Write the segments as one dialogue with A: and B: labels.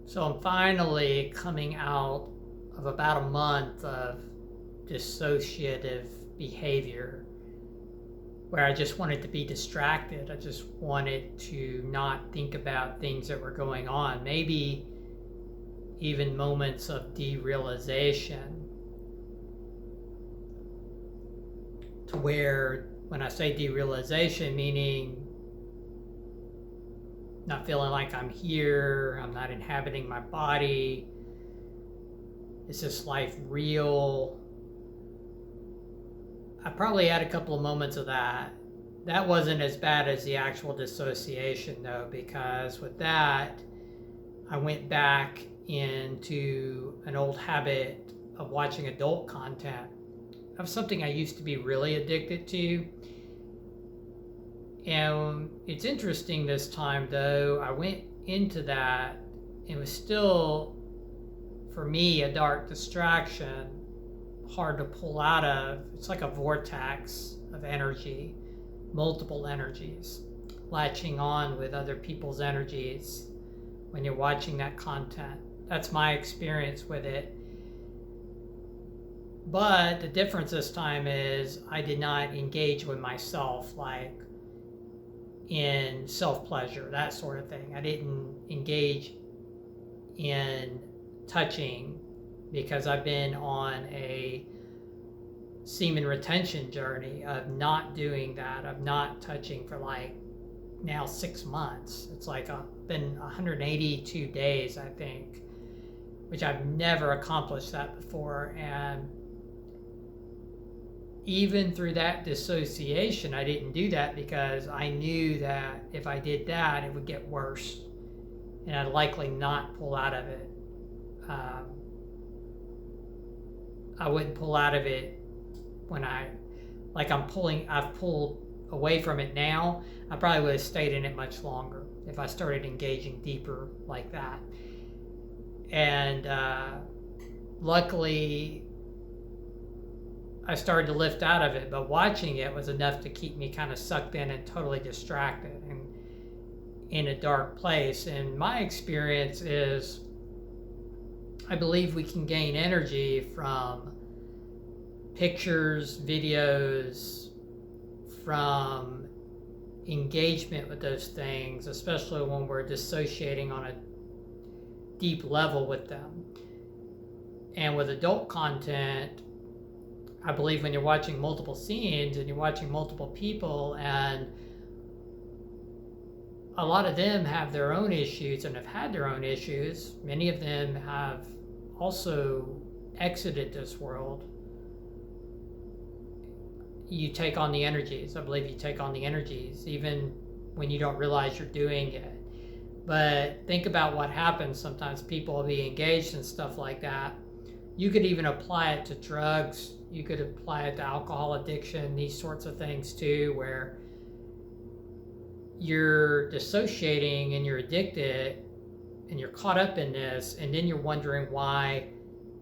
A: So I'm finally coming out of about a month of dissociative behavior where I just wanted to be distracted. I just wanted to not think about things that were going on. Maybe even moments of derealization, to where when I say derealization, meaning not feeling like I'm here, I'm not inhabiting my body, is this life real? I probably had a couple of moments of that. That wasn't as bad as the actual dissociation though, because with that, I went back into an old habit of watching adult content, of something I used to be really addicted to. And it's interesting this time though, I went into that, it was still, for me, a dark distraction, hard to pull out of. It's like a vortex of energy, multiple energies, latching on with other people's energies when you're watching that content. That's my experience with it. But the difference this time is I did not engage with myself, like in self-pleasure, that sort of thing. I didn't engage in touching, because I've been on a semen retention journey of not doing that, of not touching for like now 6 months. It's like been 182 days, I think, which I've never accomplished that before. And even through that dissociation, I didn't do that because I knew that if I did that, it would get worse and I'd likely not pull out of it. I wouldn't pull out of it when I've pulled away from it now. I probably would have stayed in it much longer if I started engaging deeper like that. And luckily, I started to lift out of it, but watching it was enough to keep me kind of sucked in and totally distracted and in a dark place. And my experience is, I believe we can gain energy from pictures, videos, from engagement with those things, especially when we're dissociating on a deep level with them. And with adult content, I believe when you're watching multiple scenes and you're watching multiple people, and a lot of them have their own issues and have had their own issues. Many of them have also exited this world. You take on the energies. I believe you take on the energies even when you don't realize you're doing it. But think about what happens. Sometimes people will be engaged in stuff like that. You could even apply it to drugs. You could apply it to alcohol addiction, these sorts of things too, where you're dissociating and you're addicted and you're caught up in this, and then you're wondering why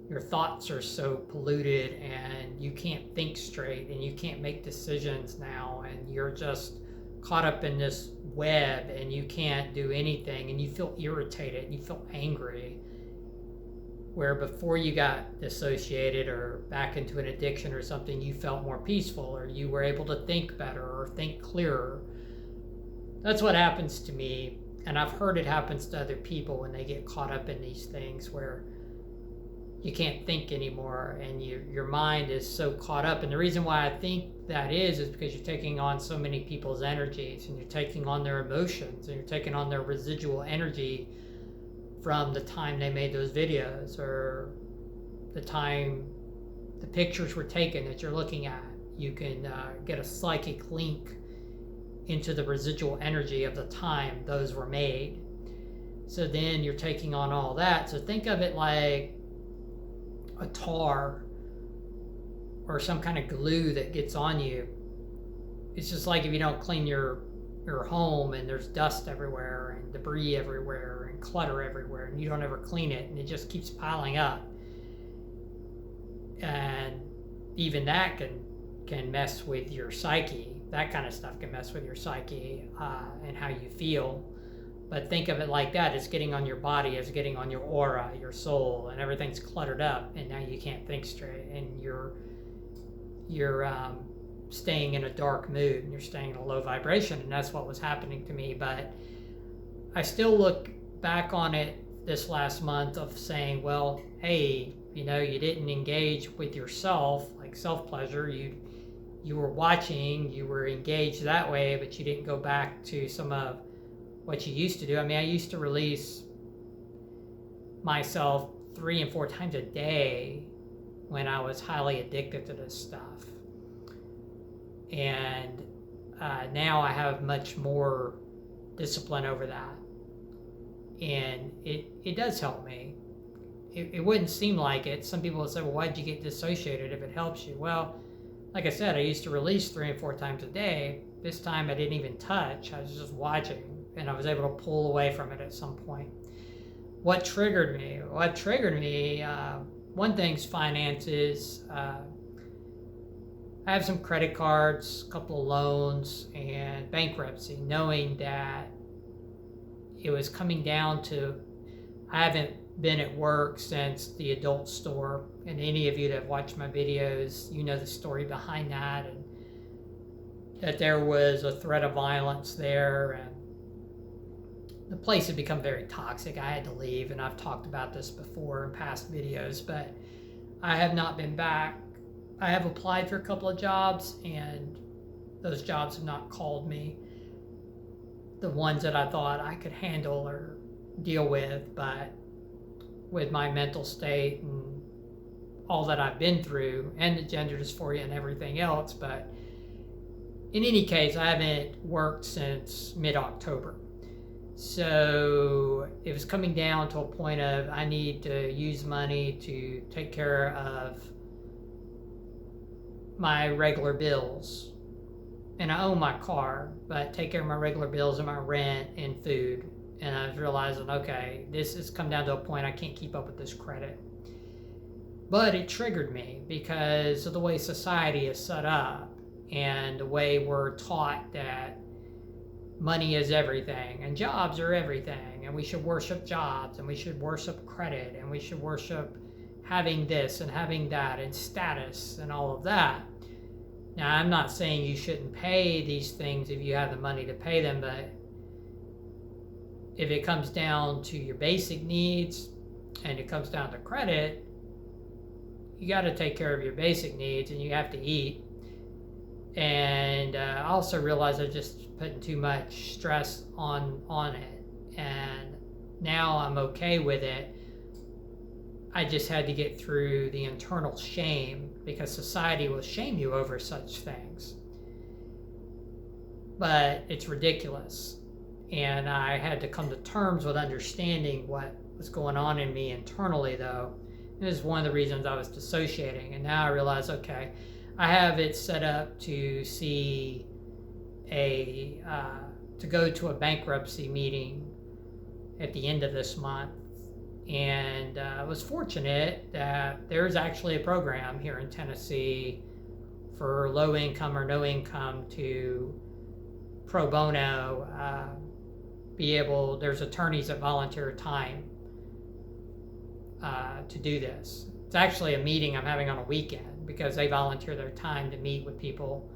A: your thoughts are so polluted and you can't think straight and you can't make decisions now, and you're just caught up in this web and you can't do anything, and you feel irritated and you feel angry, where before you got dissociated or back into an addiction or something, you felt more peaceful, or you were able to think better or think clearer. That's what happens to me, and I've heard it happens to other people when they get caught up in these things where you can't think anymore and your mind is so caught up. And the reason why I think that is because you're taking on so many people's energies, and you're taking on their emotions, and you're taking on their residual energy from the time they made those videos, or the time the pictures were taken that you're looking at. You can get a psychic link into the residual energy of the time those were made. So then you're taking on all that. So think of it like a tar or some kind of glue that gets on you. It's just like if you don't clean your home and there's dust everywhere and debris everywhere and clutter everywhere, and you don't ever clean it, and it just keeps piling up. And even that can mess with your psyche. That kind of stuff can mess with your psyche and how you feel. But think of it like that. It's getting on your body, it's getting on your aura, your soul, and everything's cluttered up, and now you can't think straight, and you're staying in a dark mood, and you're staying in a low vibration, and that's what was happening to me. But I still look back on it this last month of saying, well, hey, you didn't engage with yourself, like self-pleasure. You were watching, you were engaged that way, but you didn't go back to some of what you used to do. I mean, I used to release myself 3 and 4 times a day when I was highly addicted to this stuff. And now I have much more discipline over that. And it does help me. It wouldn't seem like it. Some people would say, well, why'd you get dissociated if it helps you? Well, like I said, I used to release 3 and 4 times a day. This time I didn't even touch. I was just watching, and I was able to pull away from it at some point. What triggered me? One thing's finances. I have some credit cards, a couple of loans, and bankruptcy, knowing that it was coming down to, I haven't been at work since the adult store, and any of you that have watched my videos, you know the story behind that, and that there was a threat of violence there, and the place had become very toxic. I had to leave, and I've talked about this before in past videos, but I have not been back. I have applied for a couple of jobs, and those jobs have not called me. The ones that I thought I could handle or deal with, but with my mental state and all that I've been through, and the gender dysphoria and everything else. But in any case, I haven't worked since mid-October. So it was coming down to a point of, I need to use money to take care of my regular bills. And I own my car, but take care of my regular bills and my rent and food. And I was realizing, okay, this has come down to a point I can't keep up with this credit. But it triggered me because of the way society is set up and the way we're taught that money is everything and jobs are everything, and we should worship jobs, and we should worship credit, and we should worship having this and having that and status and all of that. Now, I'm not saying you shouldn't pay these things if you have the money to pay them, but if it comes down to your basic needs and it comes down to credit, you got to take care of your basic needs, and you have to eat. And I also realized I just putting too much stress on it, and now I'm okay with it. I just had to get through the internal shame, because society will shame you over such things. But it's ridiculous. And I had to come to terms with understanding what was going on in me internally, though. This is one of the reasons I was dissociating. And now I realize, okay, I have it set up to see to go to a bankruptcy meeting at the end of this month. And I was fortunate that there's actually a program here in Tennessee for low income or no income to pro bono there's attorneys that volunteer time to do this. It's actually a meeting I'm having on a weekend because they volunteer their time to meet with people.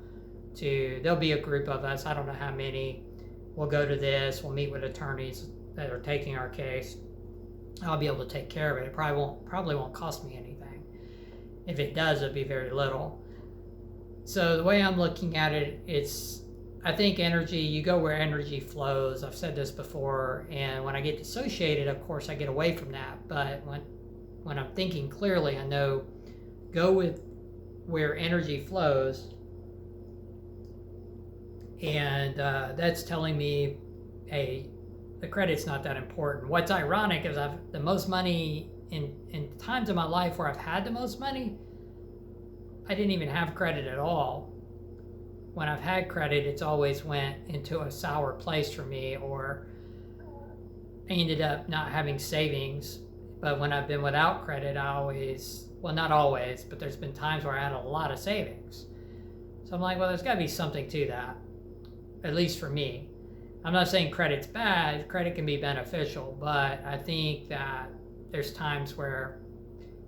A: There'll be a group of us, I don't know how many. We'll go to this, we'll meet with attorneys that are taking our case. I'll be able to take care of it. It probably won't cost me anything. If it does, it'll be very little. So the way I'm looking at it, I think energy, you go where energy flows. I've said this before, and when I get dissociated, of course, I get away from that. But when I'm thinking clearly, I know go with where energy flows, and that's telling me, hey, the credit's not that important. What's ironic is the most money in times of my life where I've had the most money, I didn't even have credit at all. When I've had credit, it's always went into a sour place for me, or I ended up not having savings. But when I've been without credit, not always, but there's been times where I had a lot of savings. So I'm like, well, there's got to be something to that, at least for me. I'm not saying credit's bad, credit can be beneficial, but I think that there's times where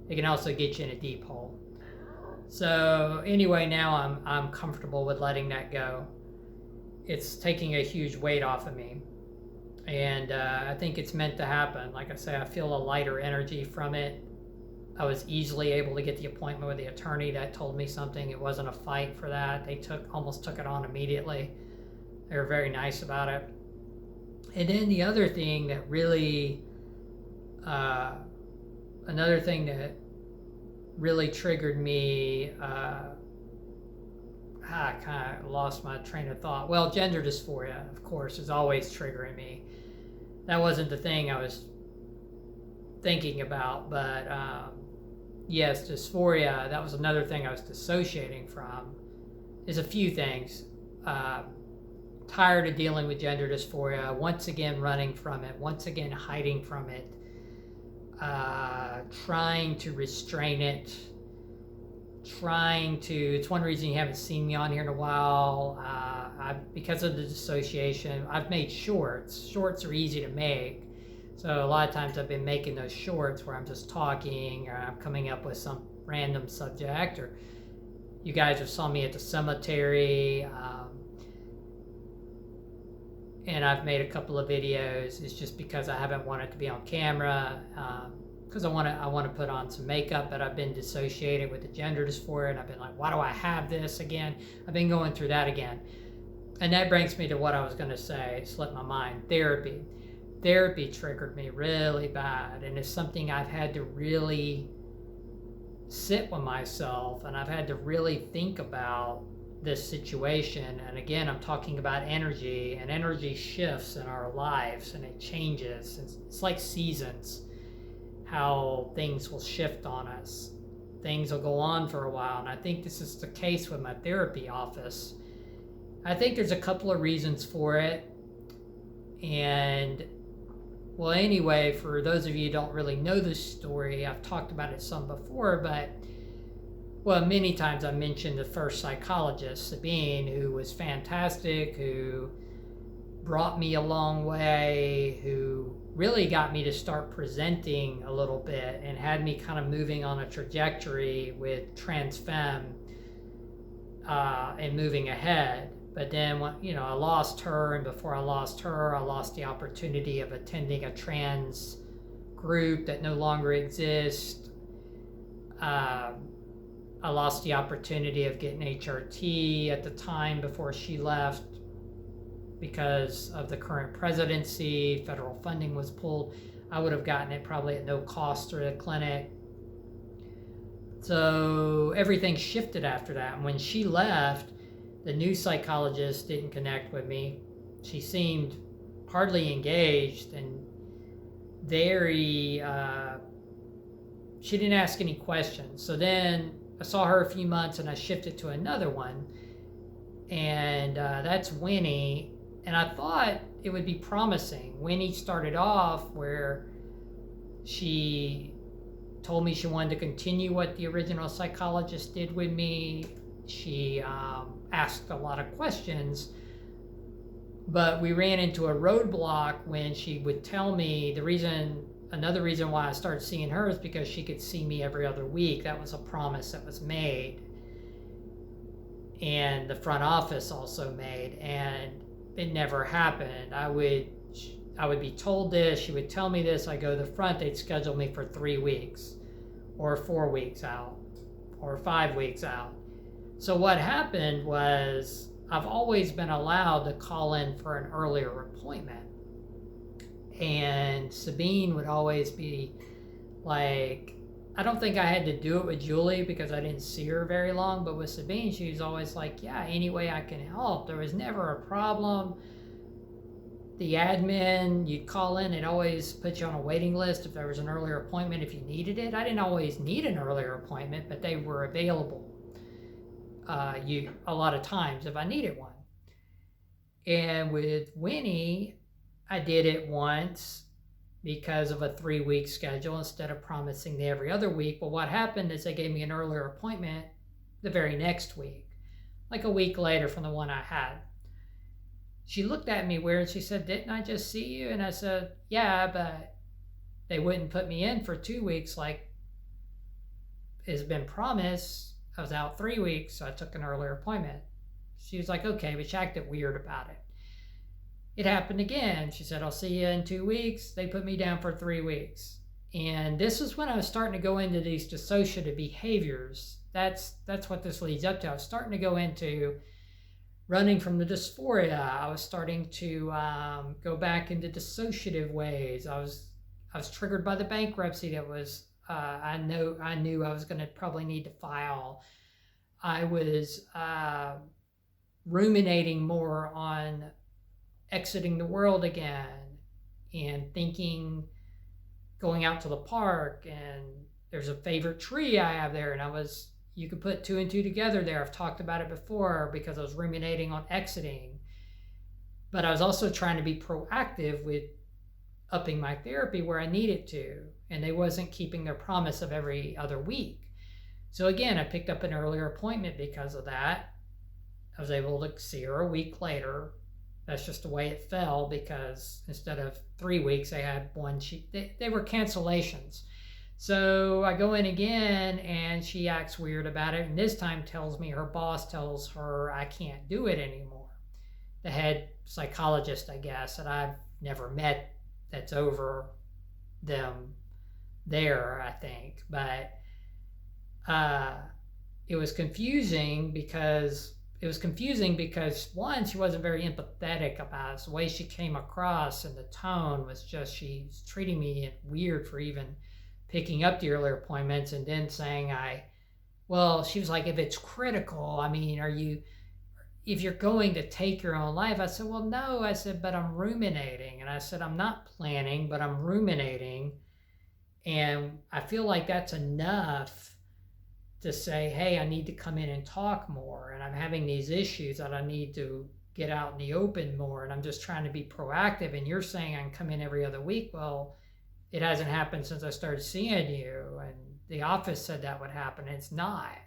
A: it can also get you in a deep hole. So anyway, now I'm comfortable with letting that go. It's taking a huge weight off of me, and I think it's meant to happen. Like I say, I feel a lighter energy from it. I was easily able to get the appointment with the attorney that told me something. It wasn't a fight for that. They almost took it on immediately. They were very nice about it. And then the other thing that really, another thing that really triggered me, I kind of lost my train of thought. Well, gender dysphoria, of course, is always triggering me. That wasn't the thing I was thinking about, but yes, dysphoria, that was another thing I was dissociating from. Is a few things. Tired of dealing with gender dysphoria, once again running from it, once again hiding from it, trying to restrain it, it's one reason you haven't seen me on here in a while. Because of the dissociation, I've made shorts. Shorts are easy to make. So a lot of times I've been making those shorts where I'm just talking, or I'm coming up with some random subject, or you guys have saw me at the cemetery, and I've made a couple of videos. It's just because I haven't wanted to be on camera, because I want to put on some makeup, but I've been dissociated with the gender dysphoria, and I've been like, why do I have this again? I've been going through that again. And that brings me to what I was going to say. It slipped my mind. Therapy triggered me really bad, and it's something I've had to really sit with myself, and I've had to really think about this situation. And again, I'm talking about energy, and energy shifts in our lives, and it changes. It's like seasons, how things will shift on us. Things will go on for a while, and I think this is the case with my therapy office. I think there's a couple of reasons for it. And well, anyway, for those of you who don't really know this story, I've talked about it some before, but well, many times I mentioned the first psychologist, Sabine, who was fantastic, who brought me a long way, who really got me to start presenting a little bit and had me kind of moving on a trajectory with trans femme and moving ahead. But then, I lost her, and before I lost her, I lost the opportunity of attending a trans group that no longer exists. I lost the opportunity of getting HRT at the time before she left because of the current presidency. Federal funding was pulled. I would have gotten it probably at no cost to the clinic. So everything shifted after that. And when she left, the new psychologist didn't connect with me. She seemed hardly engaged and very, she didn't ask any questions. So then I saw her a few months and I shifted to another one. And that's Winnie. And I thought it would be promising. Winnie started off where she told me she wanted to continue what the original psychologist did with me. She asked a lot of questions, but we ran into a roadblock when she would tell me another reason why I started seeing her is because she could see me every other week. That was a promise that was made, and the front office also made, and it never happened. I would be told this, she would tell me this, I go to the front, they'd schedule me for 3 weeks or 4 weeks out or 5 weeks out. So what happened was I've always been allowed to call in for an earlier appointment. And Sabine would always be like, I don't think I had to do it with Julie because I didn't see her very long, but with Sabine, she was always like, yeah, any way I can help. There was never a problem. The admin, you'd call in, it always put you on a waiting list if there was an earlier appointment if you needed it. I didn't always need an earlier appointment, but they were available. A lot of times if I needed one. And with Winnie, I did it once because of a 3-week schedule instead of promising the every other week. But what happened is they gave me an earlier appointment the very next week, like a week later from the one I had. She looked at me weird. She said, "Didn't I just see you?" And I said, "Yeah, but they wouldn't put me in for 2 weeks like has been promised. I was out 3 weeks, so I took an earlier appointment." She was like, "Okay," but she acted weird about it. It happened again. She said, "I'll see you in 2 weeks." They put me down for 3 weeks. And this is when I was starting to go into these dissociative behaviors. That's what this leads up to. I was starting to go into running from the dysphoria. I was starting to go back into dissociative ways. I was triggered by the bankruptcy that was I knew I was going to probably need to file. I was ruminating more on exiting the world again and thinking, going out to the park, and there's a favorite tree I have there, and you could put two and two together there. I've talked about it before because I was ruminating on exiting. But I was also trying to be proactive with upping my therapy where I needed to, and they wasn't keeping their promise of every other week. So again, I picked up an earlier appointment because of that. I was able to see her a week later. That's just the way it fell, because instead of 3 weeks, they had one. They were cancellations. So I go in again, and she acts weird about it, and this time tells me her boss tells her I can't do it anymore. The head psychologist, I guess, that I've never met, that's over them there, I think. But it was confusing because one, she wasn't very empathetic about it. The way she came across and the tone was just, she's treating me weird for even picking up the earlier appointments, and then saying she was like, if it's critical, I mean, if you're going to take your own life. I said, well, no. I said, but I'm ruminating. And I said, I'm not planning, but I'm ruminating. And I feel like that's enough to say, hey, I need to come in and talk more, and I'm having these issues that I need to get out in the open more, and I'm just trying to be proactive, and you're saying I can come in every other week. Well, it hasn't happened since I started seeing you, and the office said that would happen, and it's not.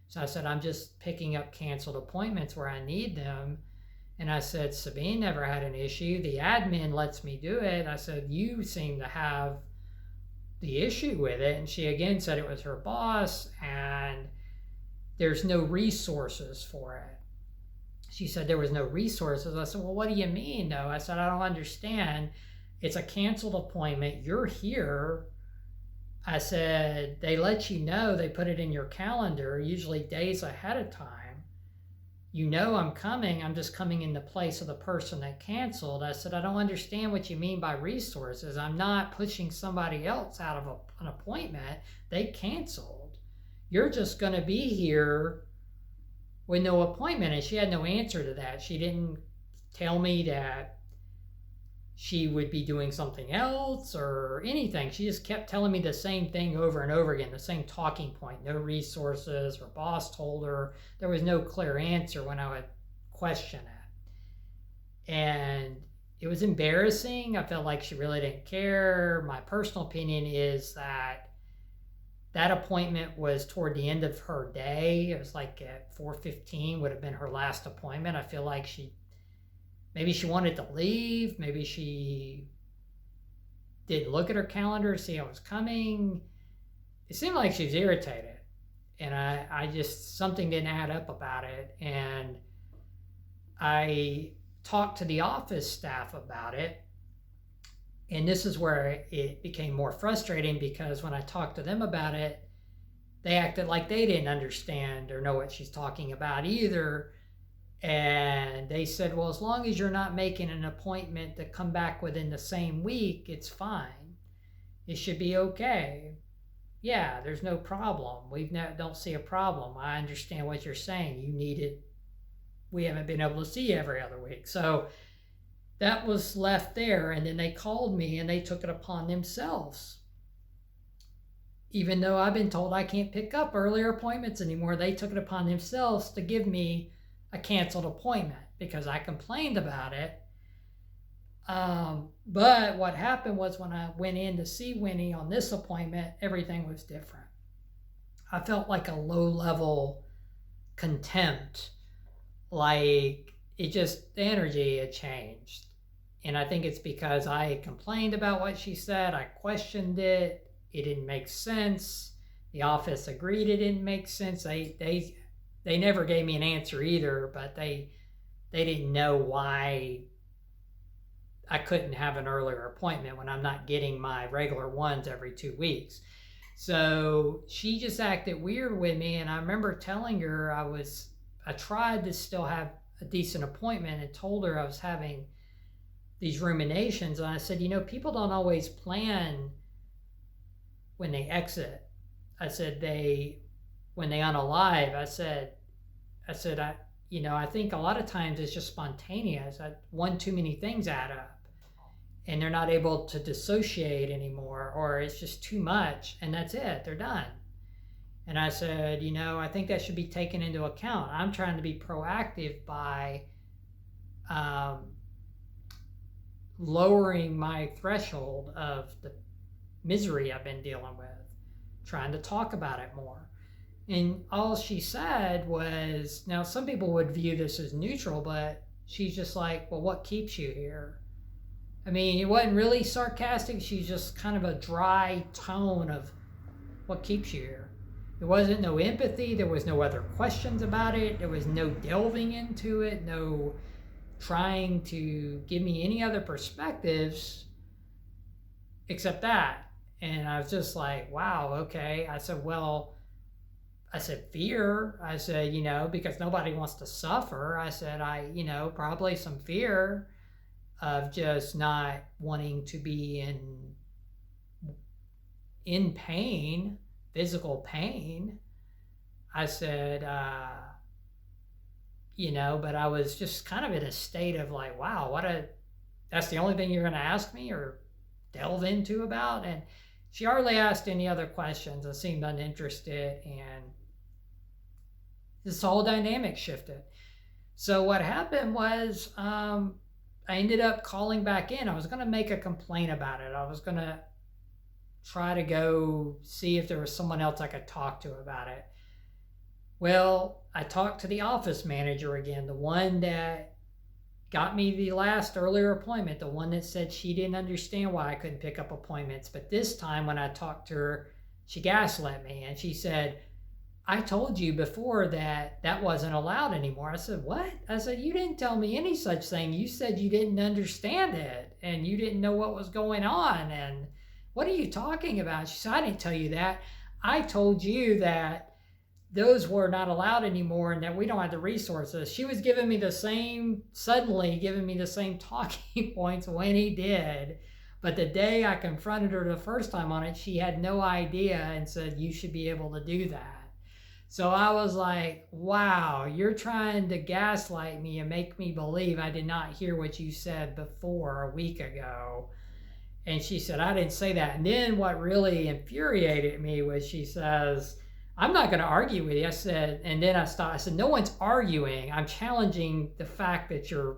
A: So I said, I'm just picking up canceled appointments where I need them. And I said, Sabine never had an issue. The admin lets me do it. I said, you seem to have the issue with it. And she again said it was her boss, and there's no resources for it. She said there was no resources. I said, well, what do you mean, though? I said, I don't understand. It's a canceled appointment. You're here. I said, they let you know, they put it in your calendar, usually days ahead of time. You know I'm coming. I'm just coming in the place of the person that canceled. I said, I don't understand what you mean by resources. I'm not pushing somebody else out of an appointment. They canceled. You're just going to be here with no appointment. And she had no answer to that. She didn't tell me that she would be doing something else or anything. She just kept telling me the same thing over and over again, the same talking point. No resources. Her boss told her. There was no clear answer when I would question it. And it was embarrassing. I felt like she really didn't care. My personal opinion is that appointment was toward the end of her day. It was like at 4:15 would have been her last appointment. I feel like maybe she wanted to leave. Maybe she didn't look at her calendar to see I was coming. It seemed like she was irritated. And I just, something didn't add up about it. And I talked to the office staff about it. And this is where it became more frustrating, because when I talked to them about it, they acted like they didn't understand or know what she's talking about either. And they said, well, as long as you're not making an appointment to come back within the same week, it's fine. It should be okay. Yeah, there's no problem. Don't see a problem. I understand what you're saying. You need it. We haven't been able to see you every other week. So that was left there. And then they called me and they took it upon themselves. Even though I've been told I can't pick up earlier appointments anymore, they took it upon themselves to give me a canceled appointment because I complained about it. But what happened was, when I went in to see Winnie on this appointment, everything was different. I felt like a low-level contempt. Like it just, the energy had changed. And I think it's because I had complained about what she said. I questioned it. It didn't make sense. The office agreed it didn't make sense. They never gave me an answer either, but they didn't know why I couldn't have an earlier appointment when I'm not getting my regular ones every 2 weeks. So she just acted weird with me, and I remember telling her I tried to still have a decent appointment and told her I was having these ruminations, and I said, people don't always plan when they exit. I said, when they unalive, I said, I think a lot of times it's just spontaneous. One too many things add up, and they're not able to dissociate anymore, or it's just too much, and that's it, they're done. And I said, I think that should be taken into account. I'm trying to be proactive by lowering my threshold of the misery I've been dealing with, trying to talk about it more. And all she said was, now some people would view this as neutral, but she's just like, well, what keeps you here? I mean, it wasn't really sarcastic. She's just kind of a dry tone of what keeps you here. There wasn't no empathy. There was no other questions about it. There was no delving into it, no trying to give me any other perspectives except that. And I was just like, wow, okay. I said, fear. I said, because nobody wants to suffer. I said, probably some fear of just not wanting to be in pain, physical pain. I said, but I was just kind of in a state of like, wow, that's the only thing you're going to ask me or delve into about? And she hardly asked any other questions and seemed uninterested, and this whole dynamic shifted. So what happened was, I ended up calling back in. I was going to make a complaint about it. I was going to try to go see if there was someone else I could talk to about it. Well, I talked to the office manager again, the one that got me the last earlier appointment, the one that said she didn't understand why I couldn't pick up appointments. But this time when I talked to her, she gaslit me, and she said, I told you before that wasn't allowed anymore. I said, what? I said, you didn't tell me any such thing. You said you didn't understand it and you didn't know what was going on. And what are you talking about? She said, I didn't tell you that. I told you that those were not allowed anymore and that we don't have the resources. She was suddenly giving me the same talking points when he did. But the day I confronted her the first time on it, she had no idea and said, you should be able to do that. So I was like, wow, you're trying to gaslight me and make me believe I did not hear what you said before a week ago. And she said, I didn't say that. And then what really infuriated me was she says, I'm not going to argue with you. I said, and then I stopped. I said, no one's arguing. I'm challenging the fact that you're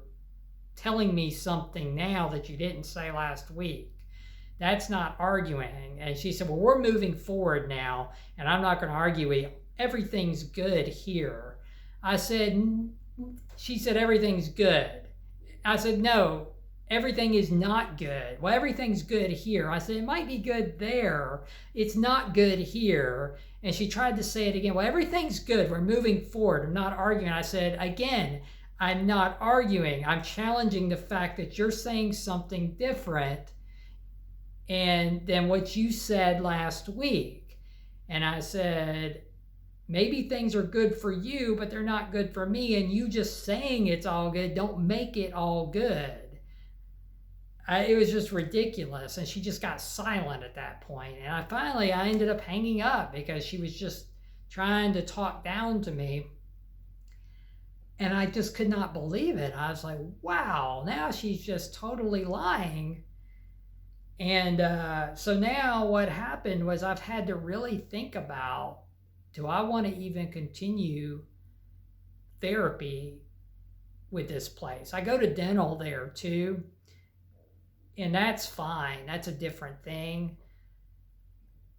A: telling me something now that you didn't say last week. That's not arguing. And she said, well, we're moving forward now, and I'm not going to argue with you. Everything's good here. I said, she said, everything's good. I said, no, everything is not good. Well, everything's good here. I said, it might be good there. It's not good here. And she tried to say it again. Well, everything's good. We're moving forward. I'm not arguing. I said, again, I'm not arguing. I'm challenging the fact that you're saying something different than what you said last week. And I said, maybe things are good for you, but they're not good for me. And you just saying it's all good don't make it all good. It was just ridiculous. And she just got silent at that point. And I ended up hanging up because she was just trying to talk down to me. And I just could not believe it. I was like, wow, now she's just totally lying. And so now what happened was I've had to really think about, do I want to even continue therapy with this place? I go to dental there too, and that's fine. That's a different thing.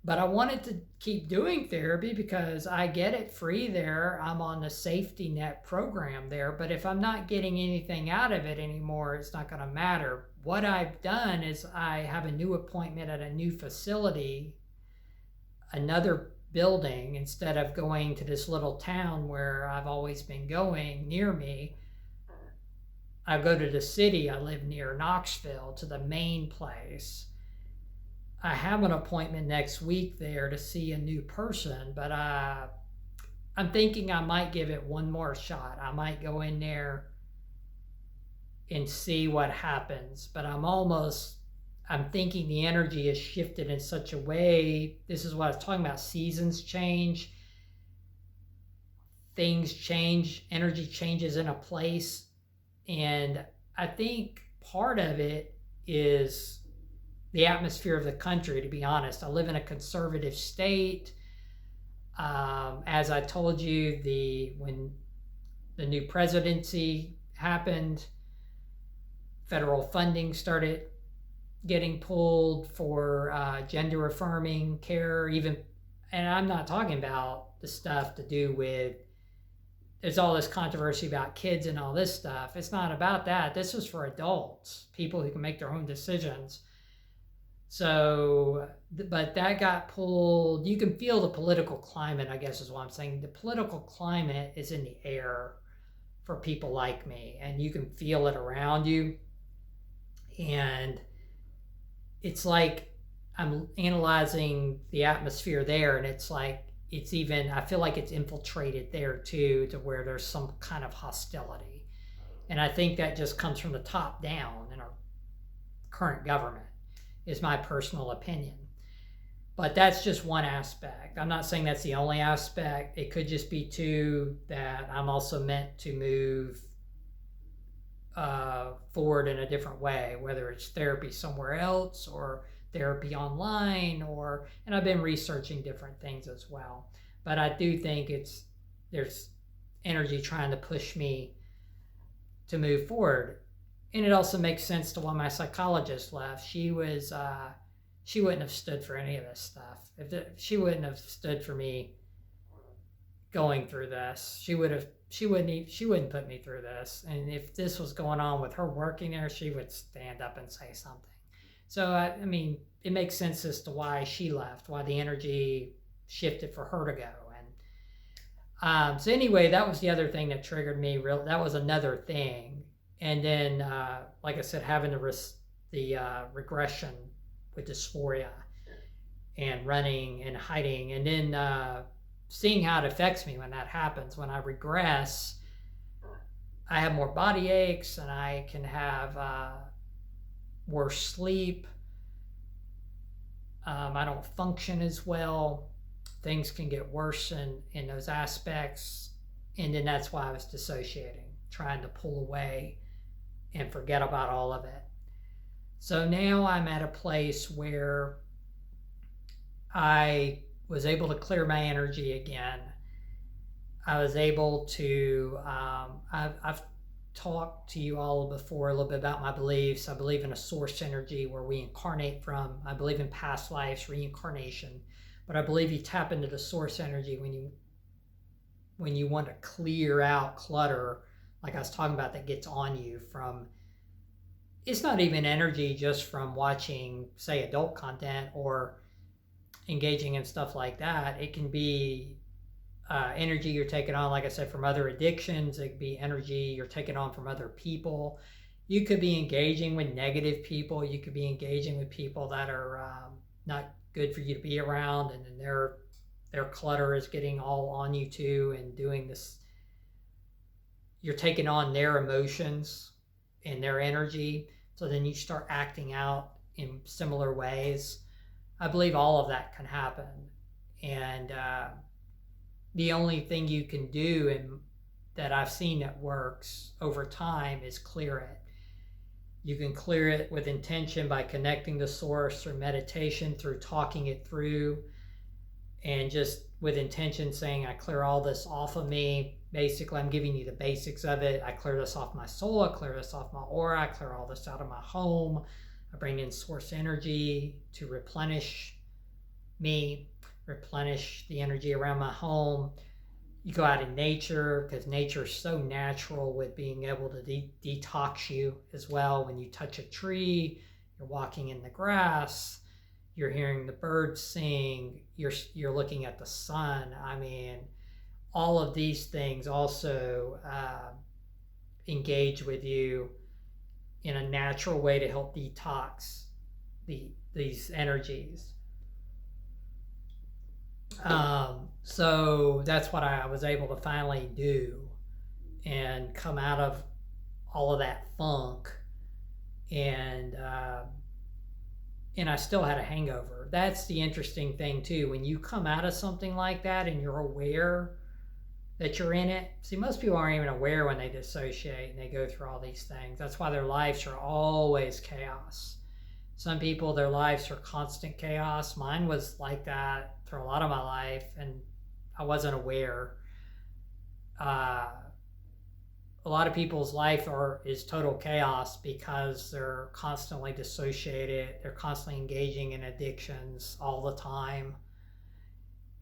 A: But I wanted to keep doing therapy because I get it free there. I'm on the safety net program there. But if I'm not getting anything out of it anymore, it's not going to matter. What I've done is I have a new appointment at a new facility, another building, instead of going to this little town where I've always been going near me. I go to the city. I live near Knoxville, to the main place. I have an appointment next week there to see a new person, but I'm thinking I might give it one more shot. I might go in there and see what happens, but I'm thinking the energy is shifted in such a way. This is what I was talking about. Seasons change, things change, energy changes in a place. And I think part of it is the atmosphere of the country, to be honest. I live in a conservative state. As I told you, when the new presidency happened, federal funding started getting pulled for gender affirming care, and I'm not talking about the stuff to do with, there's all this controversy about kids and all this stuff. It's not about that. This is for adults, people who can make their own decisions. So, but that got pulled. You can feel the political climate, I guess is what I'm saying. The political climate is in the air for people like me, and you can feel it around you. And it's like I'm analyzing the atmosphere there, and it's like, I feel like it's infiltrated there too, to where there's some kind of hostility. And I think that just comes from the top down in our current government, is my personal opinion. But that's just one aspect. I'm not saying that's the only aspect. It could just be too that I'm also meant to move forward in a different way, whether it's therapy somewhere else or therapy online, and I've been researching different things as well. But I do think there's energy trying to push me to move forward. And it also makes sense to why my psychologist left. She wouldn't have stood for any of this stuff. She wouldn't have stood for me going through this. She wouldn't put me through this. And if this was going on with her working there, she would stand up and say something. So I mean, it makes sense as to why she left, why the energy shifted for her to go. And so anyway, that was the other thing that triggered me. That was another thing. And then, like I said, having the regression with dysphoria and running and hiding, and then seeing how it affects me when that happens. When I regress, I have more body aches, and I can have worse sleep. I don't function as well. Things can get worse in those aspects. And then that's why I was dissociating, trying to pull away and forget about all of it. So now I'm at a place where I was able to clear my energy again. I was able to, I've talked to you all before a little bit about my beliefs. I believe in a source energy where we incarnate from. I believe in past lives, reincarnation. But I believe you tap into the source energy when you want to clear out clutter, like I was talking about, that gets on you from, it's not even energy just from watching, say, adult content or engaging in stuff like that. It can be energy you're taking on, like I said, from other addictions. It could be energy you're taking on from other people. You could be engaging with negative people. You could be engaging with people that are not good for you to be around, and then their clutter is getting all on you too, and doing this. You're taking on their emotions and their energy, so then you start acting out in similar ways. I believe all of that can happen, and the only thing you can do, and that I've seen that works over time, is clear it. You can clear it with intention by connecting to source, through meditation, through talking it through, and just with intention saying, I clear all this off of me. Basically, I'm giving you the basics of it. I clear this off my soul. I clear this off my aura. I clear all this out of my home. I bring in source energy to replenish me, replenish the energy around my home. You go out in nature because nature is so natural with being able to detox you as well. When you touch a tree, you're walking in the grass, you're hearing the birds sing, you're looking at the sun. I mean, all of these things also engage with you in a natural way to help detox these energies. So that's what I was able to finally do and come out of all of that funk. And I still had a hangover. That's the interesting thing too. When you come out of something like that and you're aware that you're in it. See, most people aren't even aware when they dissociate and they go through all these things. That's why their lives are always chaos. Some people, their lives are constant chaos. Mine was like that for a lot of my life, and I wasn't aware. A lot of people's life is total chaos because they're constantly dissociated. They're constantly engaging in addictions all the time.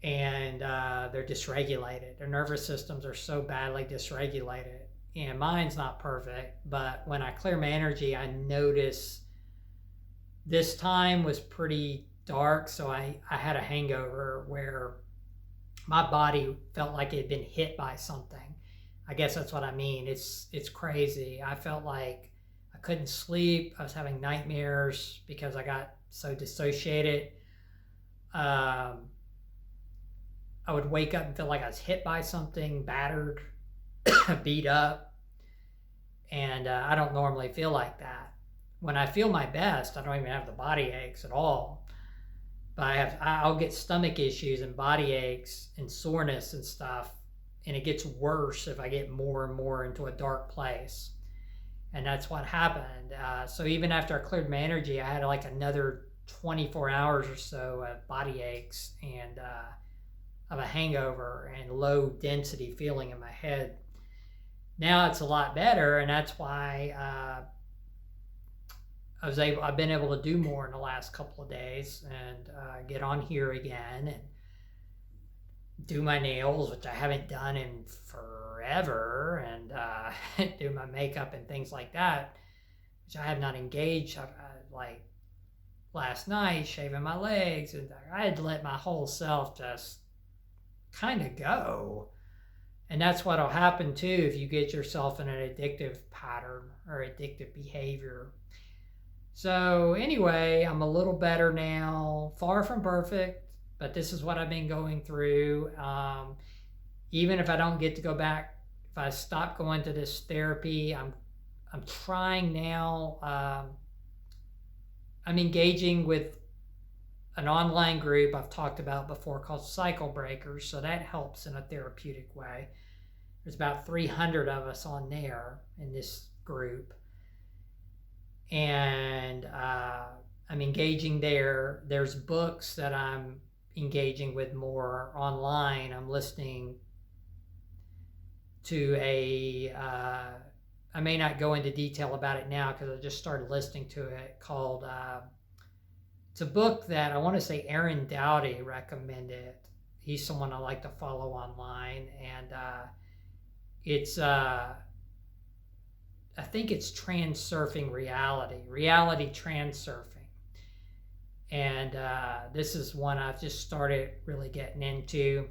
A: And they're dysregulated. Their nervous systems are so badly dysregulated. And mine's not perfect, but when I clear my energy, I notice this time was pretty dark, so I had a hangover where my body felt like it had been hit by something. I guess that's what I mean. It's crazy. I felt like I couldn't sleep. I was having nightmares because I got so dissociated. I would wake up and feel like I was hit by something, battered, beat up. And I don't normally feel like that. When I feel my best, I don't even have the body aches at all. But I'll get stomach issues and body aches and soreness and stuff. And it gets worse if I get more and more into a dark place. And that's what happened. So even after I cleared my energy, I had like another 24 hours or so of body aches and of a hangover and low density feeling in my head. Now it's a lot better, and that's why I've been able to do more in the last couple of days and get on here again and do my nails, which I haven't done in forever, and do my makeup and things like that, which I have not engaged. Like last night, shaving my legs, and I had to let my whole self just kind of go. And that's what'll happen too if you get yourself in an addictive pattern or addictive behavior. So anyway, I'm a little better now, far from perfect, but this is what I've been going through. Even if I don't get to go back, if I stop going to this therapy, I'm trying now. I'm engaging with an online group I've talked about before called Cycle Breakers, so that helps in a therapeutic way. There's about 300 of us on there in this group, and I'm engaging there. There's books that I'm engaging with more online. I'm listening to I may not go into detail about it now because I just started listening to it, called it's a book that I want to say Aaron Dowdy recommended. He's someone I like to follow online, and it's I think it's transurfing reality transurfing, and this is one I've just started really getting into.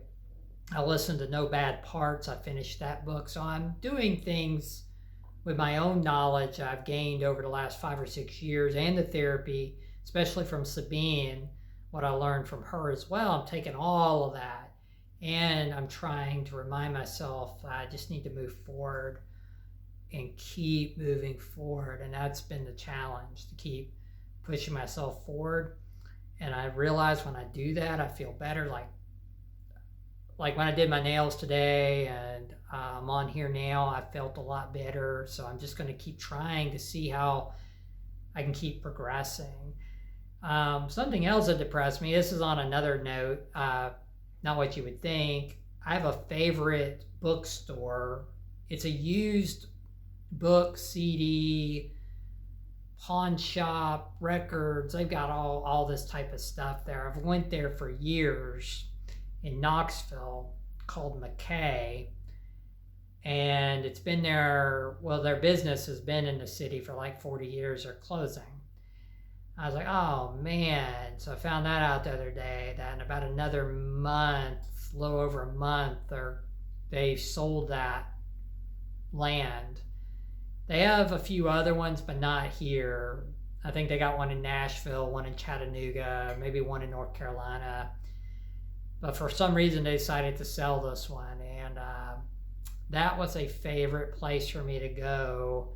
A: I listened to No Bad Parts. I finished that book, so I'm doing things with my own knowledge I've gained over the last 5 or 6 years, and the therapy, especially from Sabine, what I learned from her as well. I'm taking all of that, and I'm trying to remind myself I just need to move forward and keep moving forward. And that's been the challenge, to keep pushing myself forward. And I realize when I do that, I feel better. Like when I did my nails today, and I'm on here now, I felt a lot better. So I'm just going to keep trying to see how I can keep progressing. Something else that depressed me, this is on another note, not what you would think. I have a favorite bookstore. It's a used book, CD, pawn shop, records. They've got all this type of stuff there. I've went there for years in Knoxville, called McKay, and it's been there. Well, their business has been in the city for like 40 years. They're closing. I was like, oh man. So I found that out the other day that in about another month, a little over a month, they sold that land. They have a few other ones, but not here. I think they got one in Nashville, one in Chattanooga, maybe one in North Carolina. But for some reason, they decided to sell this one. And that was a favorite place for me to go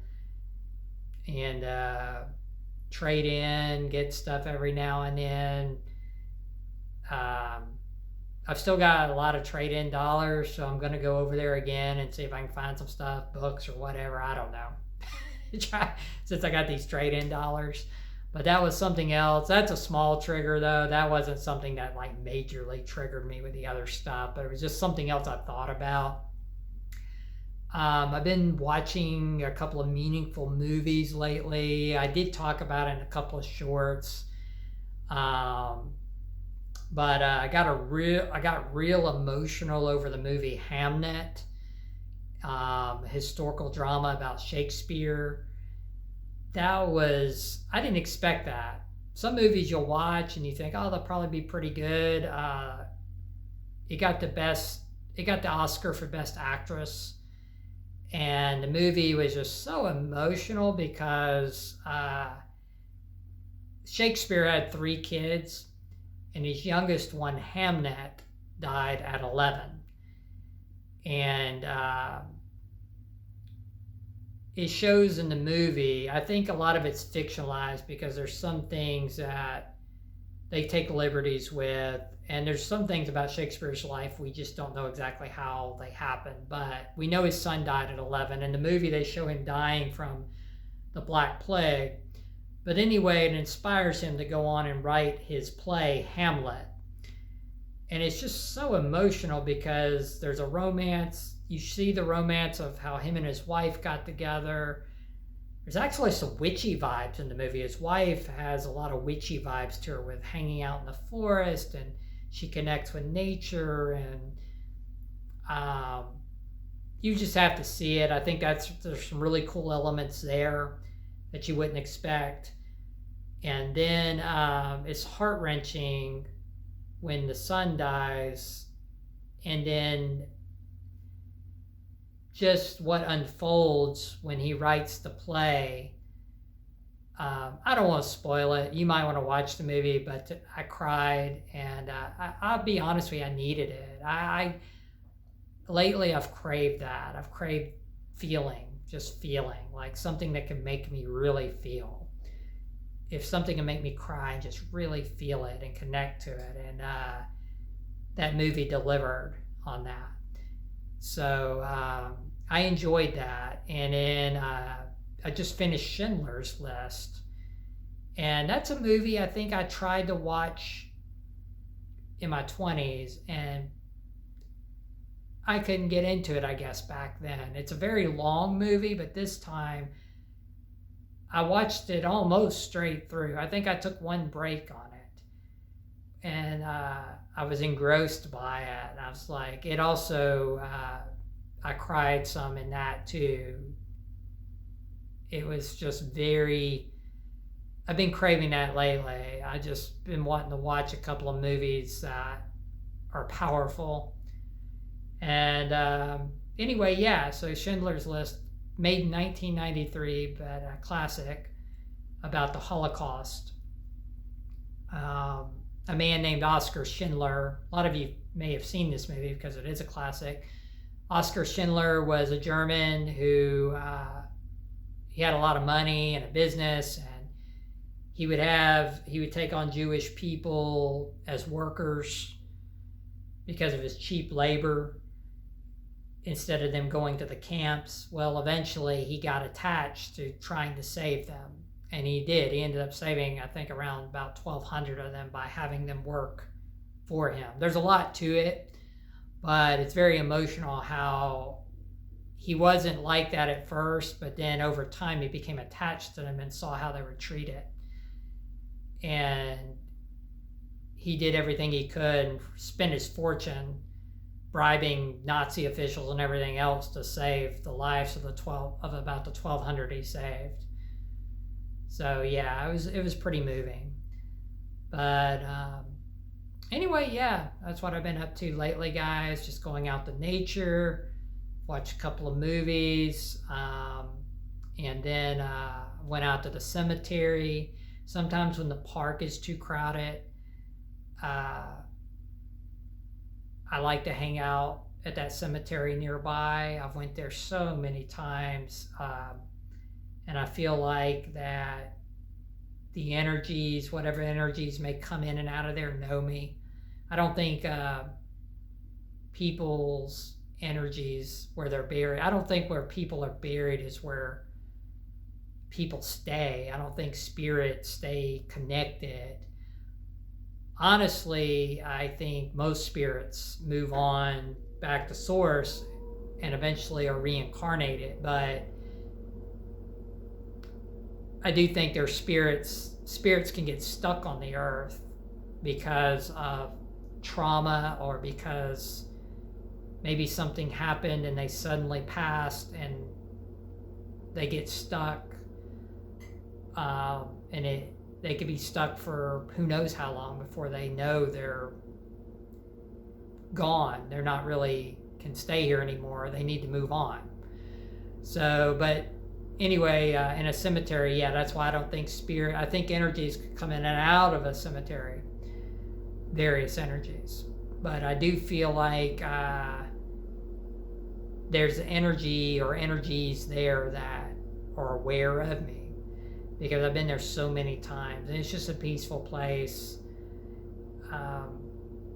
A: and trade in, get stuff every now and then. I've still got a lot of trade-in dollars, so I'm going to go over there again and see if I can find some stuff, books or whatever. I don't know. Since I got these trade-in dollars. But that was something else. That's a small trigger, though. That wasn't something that like majorly triggered me with the other stuff, but it was just something else I thought about. I've been watching a couple of meaningful movies lately. I did talk about it in a couple of shorts. But I got real emotional over the movie Hamnet, historical drama about Shakespeare. I didn't expect that. Some movies you'll watch and you think, oh, they'll probably be pretty good. It got the Oscar for Best Actress, and the movie was just so emotional because Shakespeare had 3 kids. And his youngest one, Hamnet, died at 11. And it shows in the movie, I think a lot of it's fictionalized because there's some things that they take liberties with. And there's some things about Shakespeare's life we just don't know exactly how they happened. But we know his son died at 11. In the movie, they show him dying from the Black Plague. But anyway, it inspires him to go on and write his play, Hamlet. And it's just so emotional because there's a romance. You see the romance of how him and his wife got together. There's actually some witchy vibes in the movie. His wife has a lot of witchy vibes to her with hanging out in the forest, and she connects with nature, and you just have to see it. I think there's some really cool elements there that you wouldn't expect. And then it's heart-wrenching when the son dies, and then just what unfolds when he writes the play. I don't want to spoil it. You might want to watch the movie, but I cried, and I'll be honest with you, I needed it. Lately I've craved that. I've craved feeling, like something that can make me really feel. If something can make me cry and just really feel it and connect to it. And that movie delivered on that. So I enjoyed that. And then I just finished Schindler's List. And that's a movie I think I tried to watch in my 20s, and I couldn't get into it, I guess, back then. It's a very long movie, but this time I watched it almost straight through. I think I took one break on it. And I was engrossed by it. And I was like, it also, I cried some in that too. It was just I've been craving that lately. I just been wanting to watch a couple of movies that are powerful. And anyway, yeah, so Schindler's List, made in 1993, but a classic about the Holocaust. A man named Oskar Schindler. A lot of you may have seen this movie because it is a classic. Oskar Schindler was a German who he had a lot of money and a business, and he would take on Jewish people as workers because of his cheap labor instead of them going to the camps. Well, eventually he got attached to trying to save them, and he did. He ended up saving, I think, around about 1,200 of them by having them work for him. There's a lot to it, but it's very emotional how he wasn't like that at first, but then over time he became attached to them and saw how they were treated. And he did everything he could and spent his fortune bribing Nazi officials and everything else to save the lives of about the 1,200 he saved. So yeah, it was pretty moving. But anyway, yeah, that's what I've been up to lately, guys. Just going out to nature, watch a couple of movies, and then went out to the cemetery. Sometimes when the park is too crowded, I like to hang out at that cemetery nearby. I've went there so many times, and I feel like that the energies, whatever energies may come in and out of there, know me. I don't think people's energies where they're buried, I don't think where people are buried is where people stay. I don't think spirits stay connected. Honestly, I think most spirits move on back to source and eventually are reincarnated, but I do think their spirits can get stuck on the earth because of trauma, or because maybe something happened and they suddenly passed and they get stuck, and they could be stuck for who knows how long before they know they're gone. They're not really can stay here anymore. They need to move on. So, but anyway, in a cemetery, yeah, that's why I don't think I think energies could come in and out of a cemetery, various energies. But I do feel like there's energy or energies there that are aware of me, because I've been there so many times, and it's just a peaceful place.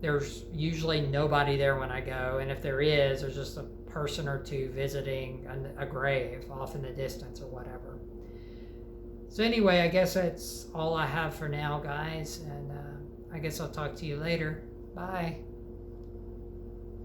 A: There's usually nobody there when I go, and if there is, there's just a person or two visiting a grave off in the distance or whatever. So anyway, I guess that's all I have for now, guys, and I guess I'll talk to you later. Bye.